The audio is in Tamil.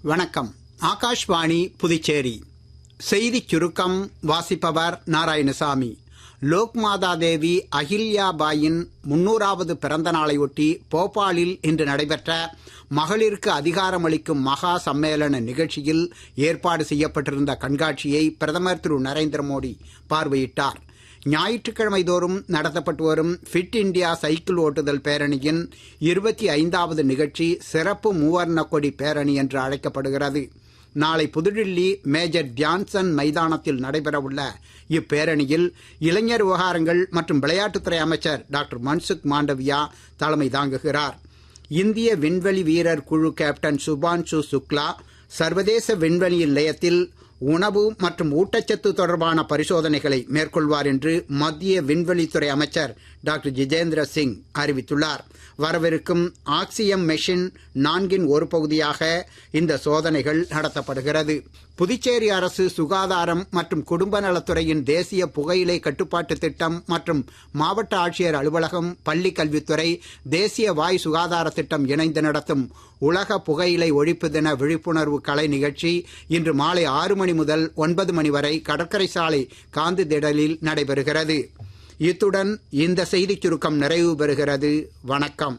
வணக்கம். ஆகாஷ்வாணி புதுச்சேரி. செய்திச் சுருக்கம் வாசிப்பவர் நாராயணசாமி. லோக்மாதா தேவி அஹில்யாபாயின் 300வது பிறந்த நாளையொட்டி போபாலில் இன்று நடைபெற்ற மகளிருக்கு அதிகாரமளிக்கும் மகா சம்மேளன நிகழ்ச்சியில் ஏற்பாடு செய்யப்பட்டிருந்த கண்காட்சியை பிரதமர் திரு நரேந்திர மோடி பார்வையிட்டார். ஞாயிற்றுக்கிழமை தோறும் நடத்தப்பட்டு வரும் ஃபிட் இண்டியா சைக்கிள் ஓட்டுதல் பேரணியின் 25வது நிகழ்ச்சி சிறப்பு மூவர்ண கொடி பேரணி என்று அழைக்கப்படுகிறது. நாளை புதுடில்லி மேஜர் தியான்சந்த் மைதானத்தில் நடைபெறவுள்ள இப்பேரணியில் இளைஞர் விவகாரங்கள் மற்றும் விளையாட்டுத்துறை அமைச்சர் டாக்டர் மன்சுக் மாண்டவியா தலைமை தாங்குகிறார். இந்திய விண்வெளி வீரர் குழு கேப்டன் சுபான்ஷு சுக்லா சர்வதேச விண்வெளி நிலையத்தில் உணவு மற்றும் ஊட்டச்சத்து தொடர்பான பரிசோதனைகளை மேற்கொள்வார் என்று மத்திய விண்வெளித்துறை அமைச்சர் டாக்டர் ஜிதேந்திர சிங் அறிவித்துள்ளார். வரவிருக்கும் ஆக்சியம் மெஷின் 4 ஒரு பகுதியாக இந்த சோதனைகள் நடத்தப்படுகிறது. புதுச்சேரி அரசு சுகாதாரம் மற்றும் குடும்ப நலத்துறையின் தேசிய புகையிலை கட்டுப்பாட்டு திட்டம் மற்றும் மாவட்ட ஆட்சியர் அலுவலகம், பள்ளி கல்வித்துறை, தேசிய வாய் சுகாதார திட்டம் இணைந்து நடத்தும் உலக புகையிலை ஒழிப்பு தின விழிப்புணர்வு கலை நிகழ்ச்சி இன்று மாலை 6 மணி முதல் 9 மணி வரை கடற்கரை சாலை காந்தி திடலில் நடைபெறுகிறது. இத்துடன் இந்த செய்திச் சுருக்கம் நிறைவு பெறுகிறது. வணக்கம்.